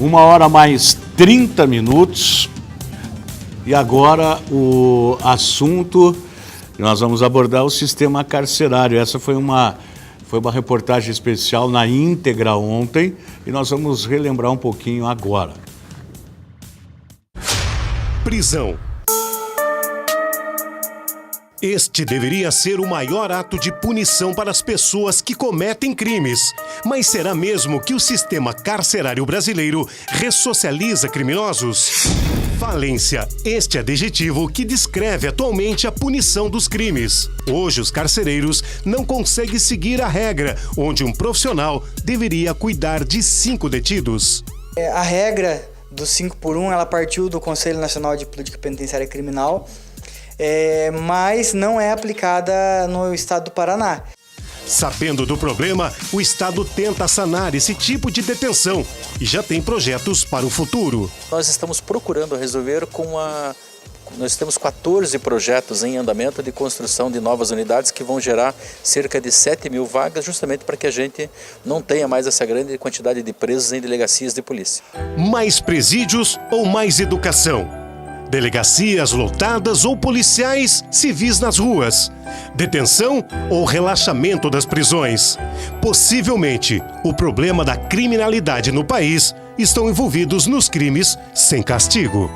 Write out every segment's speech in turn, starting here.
1h mais 30 minutos. E agora o assunto que nós vamos abordar é o sistema carcerário. Essa foi uma reportagem especial na íntegra ontem e nós vamos relembrar um pouquinho agora. Prisão. Este deveria ser o maior ato de punição para as pessoas que cometem crimes. Mas será mesmo que o sistema carcerário brasileiro ressocializa criminosos? Falência. Este adjetivo que descreve atualmente a punição dos crimes. Hoje, os carcereiros não conseguem seguir a regra, onde um profissional deveria cuidar de 5 detidos. A regra do 5x1, ela partiu do Conselho Nacional de Política Penitenciária Criminal, mas não é aplicada no estado do Paraná. Sabendo do problema, o Estado tenta sanar esse tipo de detenção e já tem projetos para o futuro. Nós estamos procurando resolver Nós temos 14 projetos em andamento de construção de novas unidades que vão gerar cerca de 7.000 vagas, justamente para que a gente não tenha mais essa grande quantidade de presos em delegacias de polícia. Mais presídios ou mais educação? Delegacias lotadas ou policiais civis nas ruas? Detenção ou relaxamento das prisões? Possivelmente, o problema da criminalidade no país estão envolvidos nos crimes sem castigo.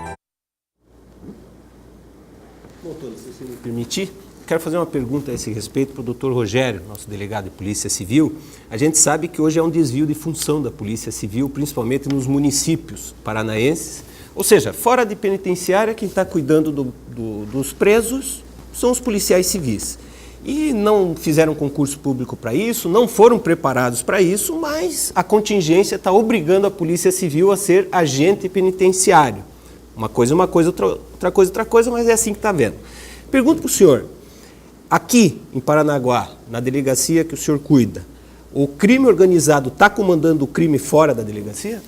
Doutor, se você me permitir, quero fazer uma pergunta a esse respeito para o doutor Rogério, nosso delegado de Polícia Civil. A gente sabe que hoje é um desvio de função da Polícia Civil, principalmente nos municípios paranaenses. Ou seja, fora de penitenciária, quem está cuidando dos presos são os policiais civis. E não fizeram concurso público para isso, não foram preparados para isso, mas a contingência está obrigando a Polícia Civil a ser agente penitenciário. Uma coisa, outra coisa, mas é assim que está vendo. Pergunto para o senhor, aqui em Paranaguá, na delegacia que o senhor cuida, o crime organizado está comandando o crime fora da delegacia?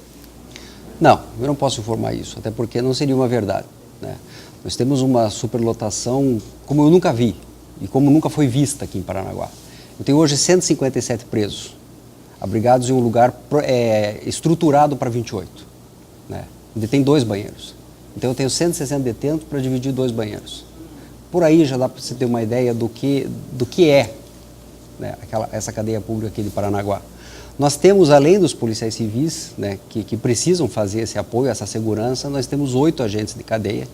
Não, eu não posso informar isso, até porque não seria uma verdade, né? Nós temos uma superlotação como eu nunca vi e como nunca foi vista aqui em Paranaguá. Eu tenho hoje 157 presos, abrigados em um lugar estruturado para 28, né? Onde tem 2 banheiros. Então eu tenho 160 detentos para dividir 2 banheiros. Por aí já dá para você ter uma ideia do que é, né, essa cadeia pública aqui de Paranaguá. Nós temos, além dos policiais civis, né, que precisam fazer esse apoio, essa segurança, nós temos 8 agentes de cadeia,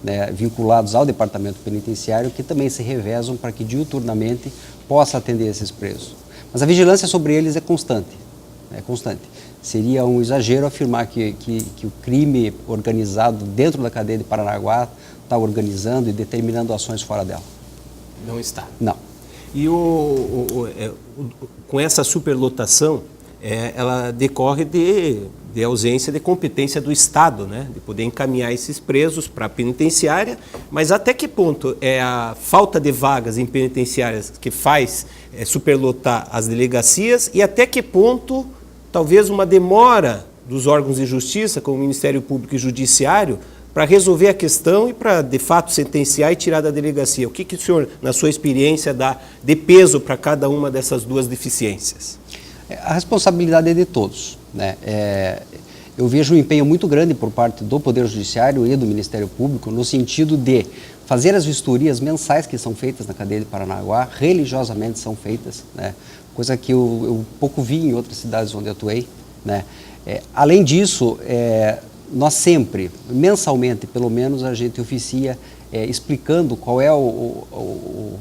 né, vinculados ao departamento penitenciário, que também se revezam para que diuturnamente possa atender esses presos. Mas a vigilância sobre eles é constante, Seria um exagero afirmar que o crime organizado dentro da cadeia de Paranaguá está organizando e determinando ações fora dela. Não está? Não. E com essa superlotação, ela decorre de ausência de competência do Estado, né? De poder encaminhar esses presos para a penitenciária, mas até que ponto é a falta de vagas em penitenciárias que faz superlotar as delegacias e até que ponto talvez uma demora dos órgãos de justiça, como o Ministério Público e Judiciário, para resolver a questão e para, de fato, sentenciar e tirar da delegacia. O que o senhor, na sua experiência, dá de peso para cada uma dessas 2 deficiências? A responsabilidade é de todos, né? Eu vejo um empenho muito grande por parte do Poder Judiciário e do Ministério Público no sentido de fazer as vistorias mensais que são feitas na cadeia de Paranaguá, religiosamente são feitas, né? Coisa que eu pouco vi em outras cidades onde atuei, né? Além disso, nós sempre, mensalmente pelo menos, a gente oficia explicando qual é o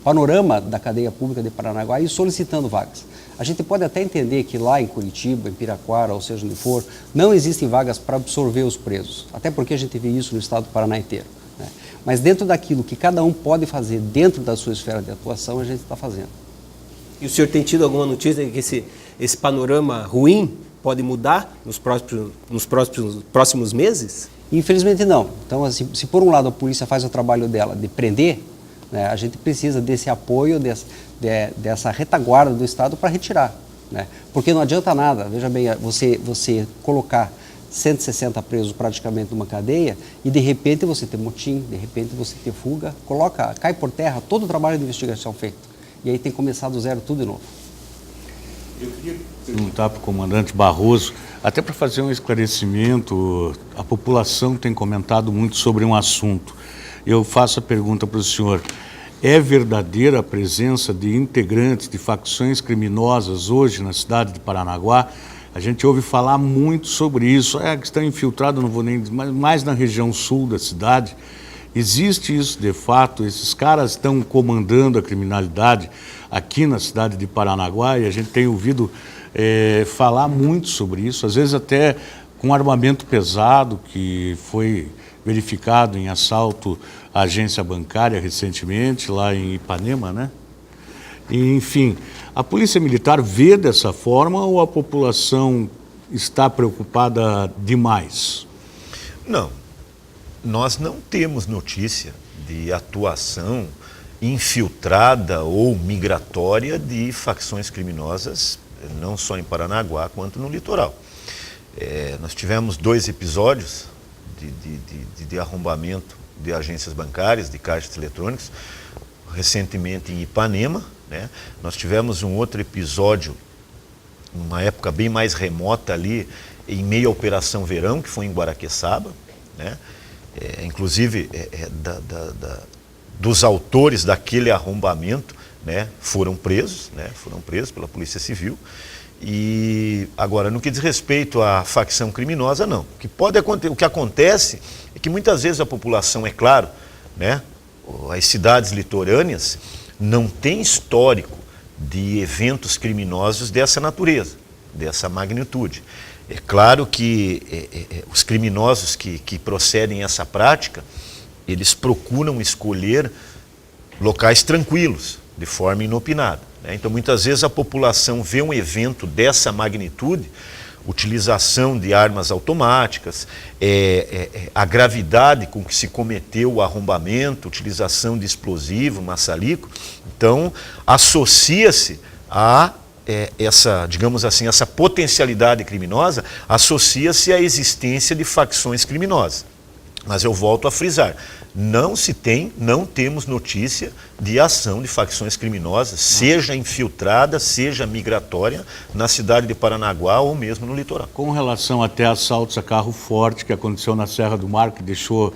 panorama da cadeia pública de Paranaguá e solicitando vagas. A gente pode até entender que lá em Curitiba, em Piraquara, ou seja onde for, não existem vagas para absorver os presos, até porque a gente vê isso no estado do Paraná inteiro, né? Mas dentro daquilo que cada um pode fazer dentro da sua esfera de atuação, a gente está fazendo. E o senhor tem tido alguma notícia de que esse panorama ruim pode mudar nos próximos meses? Infelizmente não. Então, assim, se por um lado a polícia faz o trabalho dela de prender, né, a gente precisa desse apoio, dessa retaguarda do Estado para retirar, né? Porque não adianta nada, veja bem, você colocar 160 presos praticamente numa cadeia e de repente você ter motim, de repente você ter fuga, cai por terra todo o trabalho de investigação feito. E aí tem que começar do zero tudo de novo. Eu queria perguntar para o comandante Barroso, até para fazer um esclarecimento, a população tem comentado muito sobre um assunto. Eu faço a pergunta para o senhor, é verdadeira a presença de integrantes de facções criminosas hoje na cidade de Paranaguá? A gente ouve falar muito sobre isso, que estão infiltrados, não vou nem dizer, mas mais na região sul da cidade. Existe isso de fato? Esses caras estão comandando a criminalidade aqui na cidade de Paranaguá e a gente tem ouvido falar muito sobre isso, às vezes até com armamento pesado que foi verificado em assalto à agência bancária recentemente, lá em Ipanema, né? E, enfim, a Polícia Militar vê dessa forma ou a população está preocupada demais? Não. Nós não temos notícia de atuação infiltrada ou migratória de facções criminosas, não só em Paranaguá quanto no litoral. Nós tivemos 2 episódios de arrombamento de agências bancárias, de caixas eletrônicos, recentemente em Ipanema, né? Nós tivemos um outro episódio, numa época bem mais remota ali, em meio à Operação Verão, que foi em Guaraqueçaba, né? Inclusive dos autores daquele arrombamento, né, foram presos pela Polícia Civil. E agora, no que diz respeito à facção criminosa, não. O que acontece é que muitas vezes a população, é claro, né, as cidades litorâneas não têm histórico de eventos criminosos dessa natureza, dessa magnitude. É claro que os criminosos que procedem a essa prática, eles procuram escolher locais tranquilos, de forma inopinada, né? Então, muitas vezes a população vê um evento dessa magnitude, utilização de armas automáticas, a gravidade com que se cometeu o arrombamento, utilização de explosivo, maçalico, então associa-se a essa, digamos assim, essa potencialidade criminosa, associa-se à existência de facções criminosas. Mas eu volto a frisar, não temos notícia de ação de facções criminosas, seja infiltrada, seja migratória, na cidade de Paranaguá ou mesmo no litoral. Com relação até a assaltos a carro forte que aconteceu na Serra do Mar, que deixou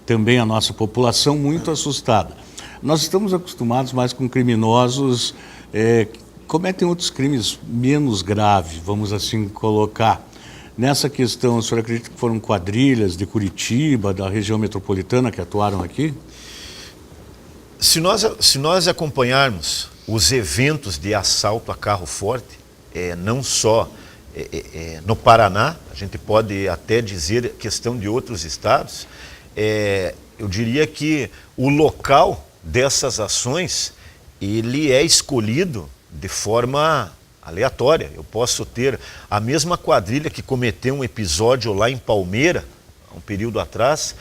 também a nossa população muito assustada. Nós estamos acostumados mais com criminosos que cometem outros crimes menos graves, vamos assim colocar. Nessa questão, o senhor acredita que foram quadrilhas de Curitiba, da região metropolitana que atuaram aqui? Se nós acompanharmos os eventos de assalto a carro forte, não só no Paraná, a gente pode até dizer questão de outros estados, eu diria que o local dessas ações, ele é escolhido de forma aleatória. Eu posso ter a mesma quadrilha que cometeu um episódio lá em Palmeira, há um período atrás,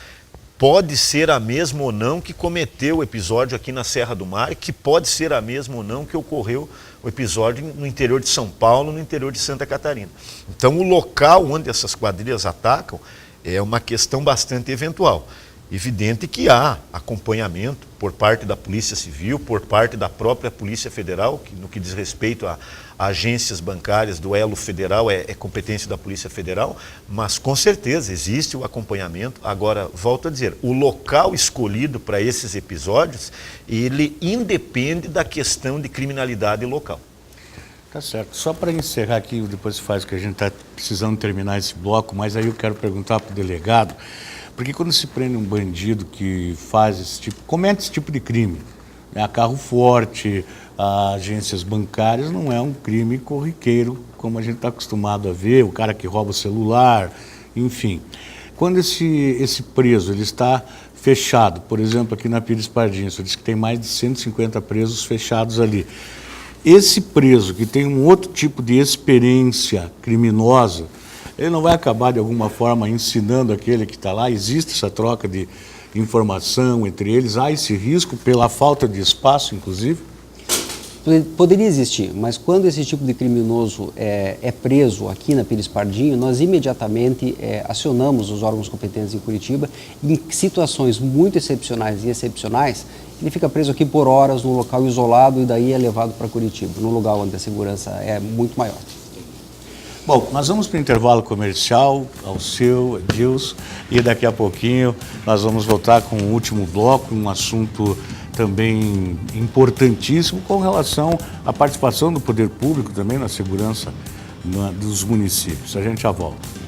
pode ser a mesma ou não que cometeu o episódio aqui na Serra do Mar, que pode ser a mesma ou não que ocorreu o episódio no interior de São Paulo, no interior de Santa Catarina. Então, o local onde essas quadrilhas atacam é uma questão bastante eventual. Evidente que há acompanhamento por parte da Polícia Civil, por parte da própria Polícia Federal, que no que diz respeito a agências bancárias do elo federal é competência da Polícia Federal, mas com certeza existe o acompanhamento. Agora, volto a dizer, o local escolhido para esses episódios, ele independe da questão de criminalidade local. Tá certo. Só para encerrar aqui, depois faz que a gente está precisando terminar esse bloco, mas aí eu quero perguntar para o delegado, porque quando se prende um bandido que faz comete esse tipo de crime, né, a carro forte, a agências bancárias, não é um crime corriqueiro, como a gente está acostumado a ver, o cara que rouba o celular, enfim. Quando esse preso ele está fechado, por exemplo, aqui na Pires Pardinho, você disse que tem mais de 150 presos fechados ali. Esse preso que tem um outro tipo de experiência criminosa, ele não vai acabar de alguma forma ensinando aquele que está lá? Existe essa troca de informação entre eles? Há esse risco pela falta de espaço, inclusive? Poderia existir, mas quando esse tipo de criminoso é preso aqui na Pires Pardinho, nós imediatamente acionamos os órgãos competentes em Curitiba. Em situações muito excepcionais, ele fica preso aqui por horas num local isolado e daí é levado para Curitiba, num lugar onde a segurança é muito maior. Bom, nós vamos para o intervalo comercial, ao seu, Edilson, e daqui a pouquinho nós vamos voltar com o último bloco, um assunto também importantíssimo com relação à participação do poder público também na segurança dos municípios. A gente já volta.